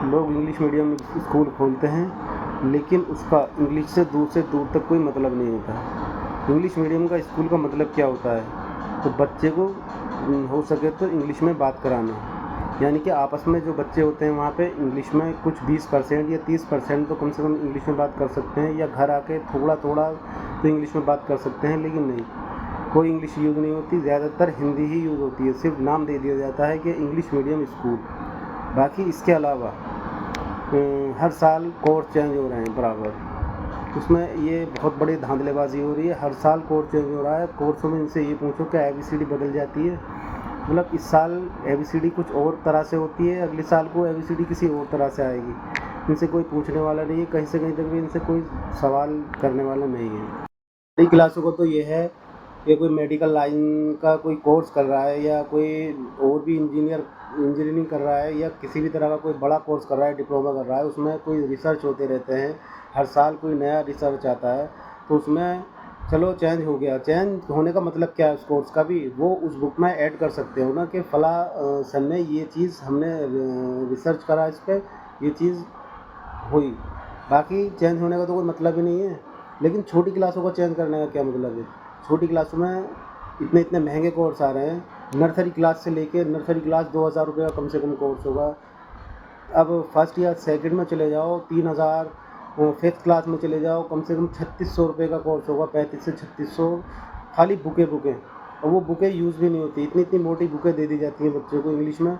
लोग English medium school खोलते हैं, लेकिन उसका इंग्लिश से दूर तक कोई मतलब नहीं होता है। इंग्लिश मीडियम का स्कूल का मतलब क्या होता है? तो बच्चे को हो सके तो इंग्लिश में बात कराना, यानी कि आपस में जो बच्चे होते हैं वहाँ पे इंग्लिश में कुछ 20% या 30% तो कम से कम इंग्लिश में बात कर सकते हैं, या घर आके थोड़ा थोड़ा तो इंग्लिश में बात कर सकते हैं, लेकिन नहीं, कोई इंग्लिश यूज़ नहीं होती, ज़्यादातर हिंदी ही यूज़ होती है। सिर्फ नाम दे दिया जाता है कि इंग्लिश मीडियम स्कूल। बाकी इसके अलावा हर साल कोर्स चेंज हो रहे हैं बराबर, उसमें ये बहुत बड़ी धांधलेबाजी हो रही है। हर साल कोर्स चेंज हो रहा है। कोर्सों में इनसे ये पूछो कि ABCD बदल जाती है, मतलब इस साल ABCD कुछ और तरह से होती है, अगले साल को ABCD किसी और तरह से आएगी। इनसे कोई पूछने वाला नहीं है, कहीं से कहीं तक भी इनसे कोई सवाल करने वाला नहीं है। बड़ी क्लासों को तो ये है कि कोई मेडिकल लाइन का कोई कोर्स कर रहा है, या कोई और भी इंजीनियरिंग कर रहा है, या किसी भी तरह का कोई बड़ा कोर्स कर रहा है, डिप्लोमा कर रहा है, उसमें कोई रिसर्च होते रहते हैं। हर साल कोई नया रिसर्च आता है, तो उसमें चलो चेंज हो गया। चेंज होने का मतलब क्या है उस कोर्स का भी, वो उस बुक में ऐड कर सकते हो ना कि फला सन ने ये चीज़, हमने रिसर्च करा इस पर, ये चीज़ हुई। बाकी चेंज होने का तो कोई मतलब ही नहीं है। लेकिन छोटी क्लासों को चेंज करने का क्या मतलब है? छोटी क्लासों में इतने इतने महंगे कोर्स आ रहे हैं। नर्सरी क्लास से लेके नर्सरी क्लास 2000 रुपये का कम से कम कोर्स होगा। अब फर्स्ट या सेकंड में चले जाओ 3000, फिफ्थ क्लास में चले जाओ कम से कम 3600 रुपये का कोर्स होगा, 35 से 3600, खाली बुकें। और वो बुकें यूज़ भी नहीं होती। इतनी इतनी मोटी बुकें दे दी जाती हैं बच्चों को इंग्लिश में।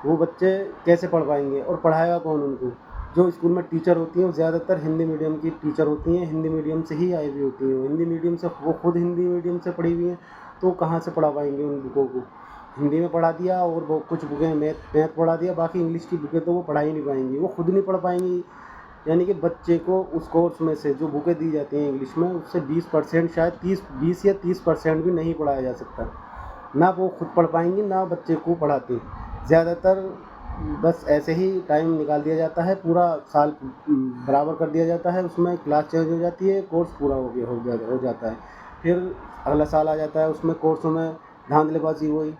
वो बच्चे कैसे पढ़ पाएंगे, और पढ़ाएगा कौन उनको? जो स्कूल में टीचर होती हैं वो ज़्यादातर हिंदी मीडियम की टीचर होती हैं, हिंदी मीडियम से ही आई हुई होती हैं। हिंदी मीडियम से, वो खुद हिंदी मीडियम से पढ़ी हुई हैं, तो कहाँ से पढ़ा पाएंगे उन बुकों को? हिंदी में पढ़ा दिया और वो कुछ बुकें मैथ पढ़ा दिया, बाकी इंग्लिश की बुकें तो वो पढ़ा ही नहीं पाएंगी, वो खुद नहीं पढ़ पाएंगी। यानी कि बच्चे को उस कोर्स में से जो बुकें दी जाती हैं इंग्लिश में, उससे 20% शायद 20 या 30% भी नहीं पढ़ाया जा सकता। ना वो खुद पढ़ पाएंगी, ना बच्चे को पढ़ाती। ज़्यादातर बस ऐसे ही टाइम निकाल दिया जाता है, पूरा साल बराबर कर दिया जाता है, उसमें क्लास चेंज हो जाती है, कोर्स पूरा हो जाता है। फिर अगला साल आ जाता है, उसमें कोर्सों में धांधलेबाजी हुई।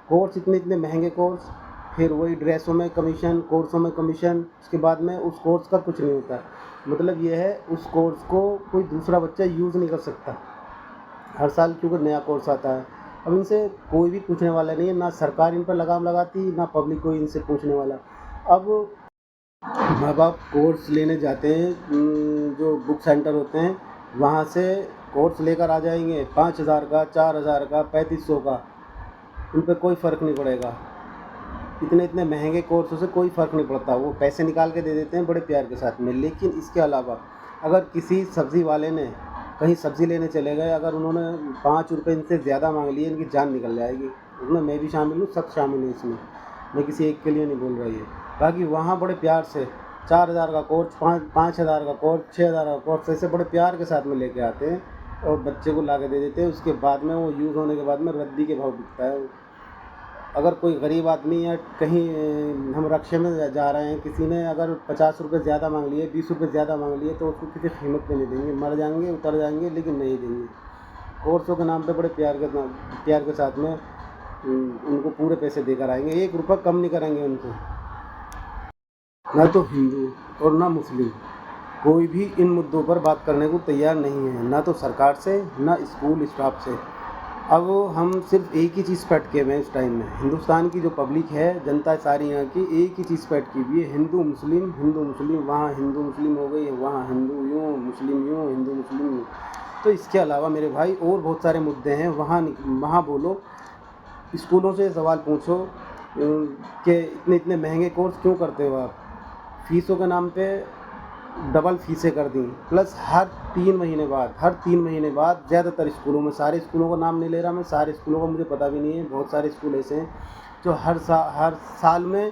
कोर्स इतने इतने महंगे कोर्स, फिर वही ड्रेसों में कमीशन, कोर्सों में कमीशन, उसके बाद में उस कोर्स का कुछ नहीं होता। मतलब ये है, उस कोर्स को कोई दूसरा बच्चा यूज़ नहीं कर सकता। हर साल क्योंकि नया कोर्स आता है। अब इनसे कोई भी पूछने वाला नहीं है, ना सरकार इन पर लगाम लगाती, ना पब्लिक कोई इनसे पूछने वाला। अब माँ बाप कोर्स लेने जाते हैं, जो बुक सेंटर होते हैं वहाँ से कोर्स लेकर आ जाएंगे, 5000 का, 4000 का, 3500 का, उन पर कोई फ़र्क नहीं पड़ेगा। इतने इतने महंगे कोर्सों से कोई फ़र्क नहीं पड़ता, वो पैसे निकाल के दे देते हैं बड़े प्यार के साथ में। लेकिन इसके अलावा अगर किसी सब्ज़ी वाले ने कहीं सब्ज़ी लेने चले गए, अगर उन्होंने 5 रुपये इनसे ज़्यादा मांग लिए, इनकी जान निकल जाएगी। उसमें मैं भी शामिल हूँ, सब शामिल हैं इसमें, मैं किसी एक के लिए नहीं बोल रही है। बाकी वहाँ बड़े प्यार से 4000 का कोर्स, 5000 का कोर्स, 6000 का कोर्स, ऐसे बड़े प्यार के साथ में लेके आते हैं और बच्चे को ला के दे देते हैं। उसके बाद में वो यूज़ होने के बाद में रद्दी के भाव बिकता है। अगर कोई गरीब आदमी या कहीं हम रक्षे में जा रहे हैं, किसी ने अगर 50 रुपये ज़्यादा मांग लिए, 20 रुपये ज़्यादा मांग लिए, तो उसको किसी कीमत पे नहीं देंगे, मर जाएंगे, उतर जाएंगे, लेकिन नहीं देंगे। कोर्सों के नाम पे बड़े प्यार के साथ में उनको पूरे पैसे देकर आएंगे, 1 रुपया कम नहीं करेंगे उनको। ना तो हिंदू और ना मुस्लिम कोई भी इन मुद्दों पर बात करने को तैयार नहीं है, ना तो सरकार से, ना स्कूल स्टाफ से। अब हम सिर्फ एक ही चीज़ पे अटके हुए हैं इस टाइम में। हिंदुस्तान की जो पब्लिक है, जनता सारी यहाँ की एक ही चीज़ पे अटकी हुई है, हिंदू मुस्लिम, वहाँ हिंदू मुस्लिम हो गई, वहाँ हिंदू यूँ, मुस्लिम यूँ, हिंदू मुस्लिम यूँ। तो इसके अलावा मेरे भाई और बहुत सारे मुद्दे हैं, वहाँ बोलो, स्कूलों से सवाल पूछो कि इतने इतने महंगे कोर्स क्यों करते हो आप? फीसों के नाम पे डबल फीसें कर दी, प्लस हर 3 महीने बाद ज़्यादातर स्कूलों में, सारे स्कूलों का नाम नहीं ले रहा मैं, सारे स्कूलों का मुझे पता भी नहीं है, बहुत सारे स्कूल ऐसे हैं जो हर साल में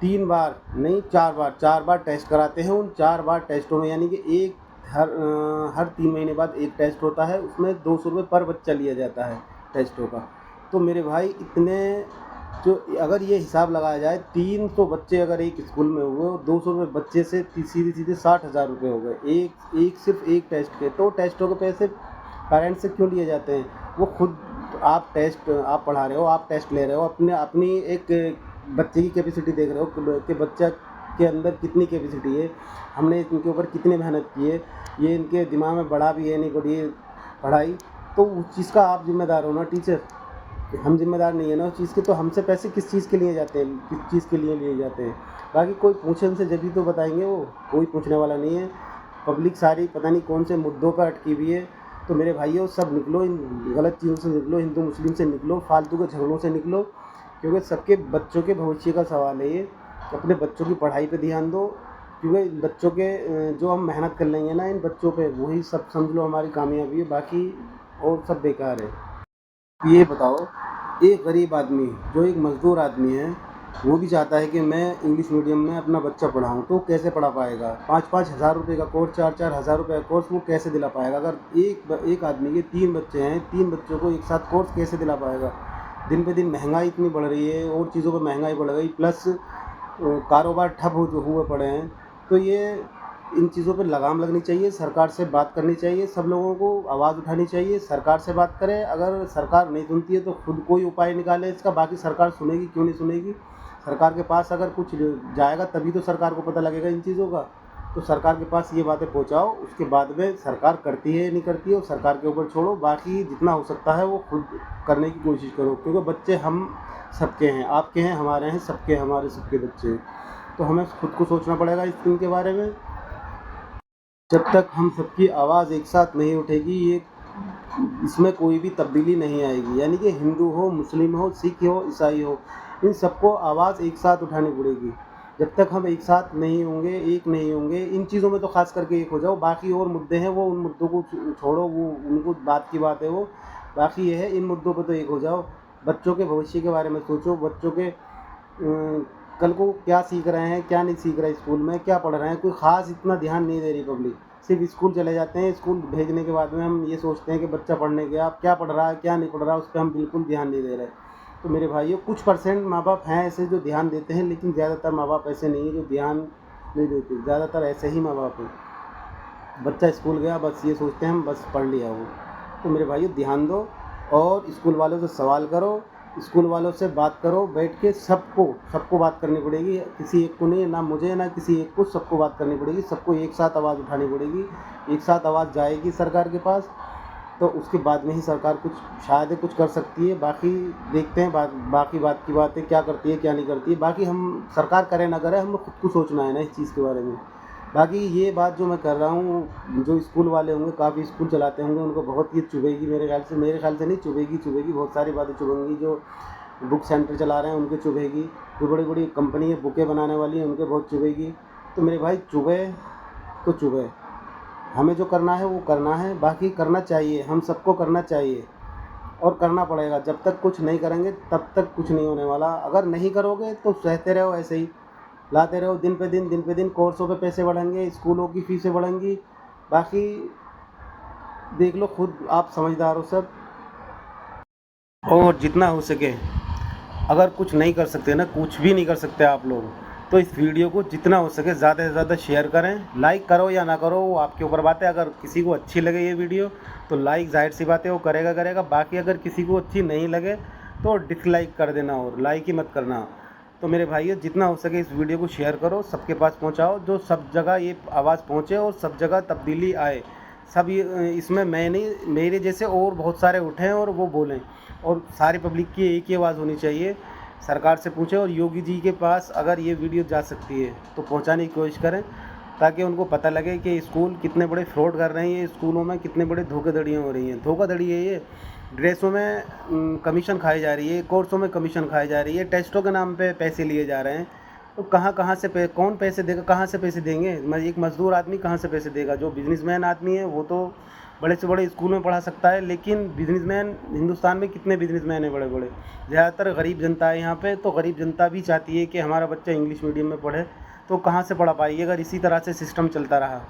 3 बार नहीं 4 बार टेस्ट कराते हैं। उन 4 बार टेस्टों में, यानी कि हर 3 महीने बाद एक टेस्ट होता है, उसमें 200 रुपये पर बच्चा लिया जाता है टेस्टों का। तो मेरे भाई इतने, जो अगर ये हिसाब लगाया जाए, 300 बच्चे अगर एक स्कूल में हुए, 200 रुपये बच्चे से सीधे 60,000 रुपये हो गए, सिर्फ एक टेस्ट के। तो टेस्टों के पैसे पेरेंट्स से क्यों लिए जाते हैं? वो खुद, आप पढ़ा रहे हो, आप टेस्ट ले रहे हो, अपनी एक बच्चे की कैपेसिटी देख रहे हो कि बच्चा के अंदर कितनी कैपेसिटी है, हमने इनके ऊपर कितनी मेहनत की है, ये इनके दिमाग में बढ़ा भी है नहीं बढ़ी है पढ़ाई, तो उस चीज़ का आप जिम्मेदार हो ना टीचर। हम जिम्मेदार नहीं है ना उस चीज़ के, तो हमसे पैसे किस चीज़ के लिए जाते हैं, किस चीज़ के लिए लिए जाते हैं। बाकी कोई पूछे उनसे जब भी तो बताएंगे, वो कोई पूछने वाला नहीं है। पब्लिक सारी पता नहीं कौन से मुद्दों पर अटकी हुई है। तो मेरे भाइयों सब निकलो, इन गलत चीज़ों से निकलो, हिंदू मुस्लिम से निकलो, फालतू के झगड़ों से निकलो, क्योंकि सबके बच्चों के भविष्य का सवाल है ये। अपने बच्चों की पढ़ाई पे ध्यान दो, क्योंकि इन बच्चों के जो हम मेहनत कर लेंगे ना इन बच्चों पे, वही सब समझ लो हमारी कामयाबी है, बाकी और सब बेकार है। ये बताओ, एक गरीब आदमी जो एक मज़दूर आदमी है, वो भी चाहता है कि मैं इंग्लिश मीडियम में अपना बच्चा पढ़ाऊँ, तो कैसे पढ़ा पाएगा? 5-5 हज़ार रुपये का कोर्स, 4-4 हज़ार रुपये का कोर्स वो कैसे दिला पाएगा? अगर एक आदमी के 3 बच्चे हैं, 3 बच्चों को एक साथ कोर्स कैसे दिला पाएगा? दिन पे दिन महंगाई इतनी बढ़ रही है और चीज़ों पर महंगाई बढ़ गई, प्लस कारोबार ठप हुए पड़े हैं। तो ये इन चीज़ों पे लगाम लगनी चाहिए, सरकार से बात करनी चाहिए, सब लोगों को आवाज़ उठानी चाहिए, सरकार से बात करें। अगर सरकार नहीं सुनती है तो खुद कोई उपाय निकाले इसका, बाकी सरकार सुनेगी क्यों नहीं सुनेगी? सरकार के पास अगर कुछ जाएगा तभी तो सरकार को पता लगेगा इन चीज़ों का। तो सरकार के पास ये बातें पहुंचाओ, उसके बाद में सरकार करती है नहीं करती है वो सरकार के ऊपर छोड़ो, बाकी जितना हो सकता है वो खुद करने की कोशिश करो, क्योंकि बच्चे हम सबके हैं, आपके हैं, हमारे हैं, सबके हमारे सबके बच्चे हैं। तो हमें खुद को सोचना पड़ेगा इनके बारे में। जब तक हम सबकी आवाज़ एक साथ नहीं उठेगी, ये इसमें कोई भी तब्दीली नहीं आएगी। यानी कि हिंदू हो, मुस्लिम हो, सिख हो, ईसाई हो, इन सबको आवाज़ एक साथ उठानी पड़ेगी। जब तक हम एक साथ नहीं होंगे, एक नहीं होंगे, इन चीज़ों में तो ख़ास करके एक हो जाओ, बाकी और मुद्दे हैं वो उन मुद्दों को छोड़ो, वो उनको बात की बात है वो। बाकी ये है इन मुद्दों पे तो एक हो जाओ। बच्चों के भविष्य के बारे में सोचो, बच्चों के कल को क्या सीख रहे हैं, क्या नहीं सीख रहे, स्कूल में क्या पढ़ रहे हैं, कोई ख़ास इतना ध्यान नहीं दे रही पब्लिक। सिर्फ स्कूल चले जाते हैं, स्कूल भेजने के बाद में हम ये सोचते हैं कि बच्चा पढ़ने गया, अब क्या पढ़ रहा है क्या नहीं पढ़ रहा है, उस पर हम बिल्कुल ध्यान नहीं दे रहे। तो मेरे भाइयों, कुछ परसेंट माँ बाप हैं ऐसे जो ध्यान देते हैं, लेकिन ज़्यादातर माँ बाप ऐसे नहीं है जो ध्यान नहीं देते। ज़्यादातर ऐसे ही माँ बाप हैं, बच्चा स्कूल गया बस ये सोचते हैं हम बस पढ़ लिया वो। तो मेरे भाइयों ध्यान दो और स्कूल वालों से सवाल करो, स्कूल वालों से बात करो, बैठ के सबको बात करनी पड़ेगी, किसी एक को नहीं, ना मुझे ना किसी एक को, सबको बात करनी पड़ेगी, सबको एक साथ आवाज़ उठानी पड़ेगी, एक साथ आवाज़ जाएगी सरकार के पास। तो उसके बाद में ही सरकार कुछ शायद ही कुछ कर सकती है। बाकी देखते हैं, बाकी बात की बात है, क्या करती है क्या नहीं करती है। बाकी हम सरकार करे ना करे, हमें खुद को सोचना है ना इस चीज़ के बारे में। बाकी ये बात जो मैं कर रहा हूँ, जो स्कूल वाले होंगे, काफ़ी स्कूल चलाते होंगे, उनको बहुत ये चुभेगी मेरे ख्याल से नहीं चुभेगी, बहुत सारी बातें चुभेंगी। जो बुक सेंटर चला रहे हैं उनके चुभेगी, जो बड़ी बड़ी कंपनी है बुकें बनाने वाली है उनके बहुत चुभेगी। तो मेरे भाई चुभे तो चुभे, हमें जो करना है वो करना है, बाकी करना चाहिए, हम सबको करना चाहिए और करना पड़ेगा। जब तक कुछ नहीं करेंगे तब तक कुछ नहीं होने वाला। अगर नहीं करोगे तो सहते रहो, ऐसे ही लाते रहो, दिन पे दिन कोर्सों पे पैसे बढ़ेंगे, स्कूलों की फीसें बढ़ेंगी। बाकी देख लो खुद, आप समझदार हो सब। और जितना हो सके, अगर कुछ नहीं कर सकते ना, कुछ भी नहीं कर सकते आप लोग, तो इस वीडियो को जितना हो सके ज़्यादा से ज़्यादा शेयर करें। लाइक करो या ना करो वो आपके ऊपर बात है। अगर किसी को अच्छी लगे ये वीडियो तो लाइक जाहिर सी बात है वो करेगा। बाकी अगर किसी को अच्छी नहीं लगे तो डिसलाइक कर देना, और लाइक ही मत करना। तो मेरे भाइयों, जितना हो सके इस वीडियो को शेयर करो, सबके पास पहुंचाओ, जो सब जगह ये आवाज़ पहुंचे और सब जगह तब्दीली आए। सब इसमें मैं नहीं, मेरे जैसे और बहुत सारे उठें और वो बोलें, और सारी पब्लिक की एक ही आवाज़ होनी चाहिए। सरकार से पूछें, और योगी जी के पास अगर ये वीडियो जा सकती है तो पहुंचाने की कोशिश करें, ताकि उनको पता लगे कि स्कूल कितने बड़े फ्रॉड कर रहे हैं, स्कूलों में कितने बड़े धोखाधड़ियाँ हो रही हैं। धोखाधड़ी है ये, ड्रेसों में कमीशन खाई जा रही है, कोर्सों में कमीशन खाई जा रही है, टेस्टों के नाम पे पैसे लिए जा रहे हैं। तो कहाँ से कौन पैसे देगा, कहाँ से पैसे देंगे? एक मज़दूर आदमी कहाँ से पैसे देगा? जो बिजनेसमैन आदमी है वो तो बड़े से बड़े स्कूल में पढ़ा सकता है, लेकिन बिजनेसमैन हिंदुस्तान में कितने बिजनेसमैन हैं बड़े बड़े? ज़्यादातर गरीब जनता है यहाँ पे। तो गरीब जनता भी चाहती है कि हमारा बच्चा इंग्लिश मीडियम में पढ़े, तो कहाँ से पढ़ा पाएगी अगर इसी तरह से सिस्टम चलता रहा?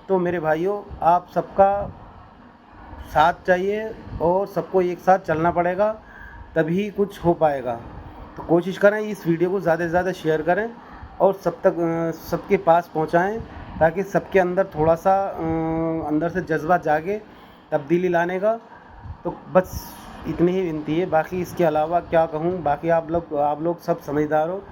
तो मेरे भाइयों, आप सबका साथ चाहिए और सबको एक साथ चलना पड़ेगा, तभी कुछ हो पाएगा। तो कोशिश करें इस वीडियो को ज़्यादा से ज़्यादा शेयर करें और सब तक सबके पास पहुंचाएं, ताकि सबके अंदर थोड़ा सा अंदर से जज्बा जागे तब्दीली लाने का। तो बस इतनी ही विनती है, बाकी इसके अलावा क्या कहूँ। बाकी आप लोग सब समझदार हो।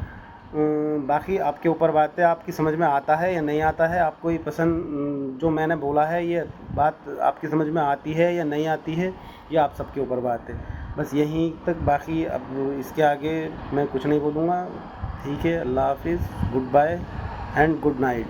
बाकी आपके ऊपर बात है, आपकी समझ में आता है या नहीं आता है, आपको ये पसंद जो मैंने बोला है ये बात आपकी समझ में आती है या नहीं आती है, ये आप सबके ऊपर बात है। बस यहीं तक, बाकी अब इसके आगे मैं कुछ नहीं बोलूँगा। ठीक है, अल्लाह हाफ़िज़, good bye and good night.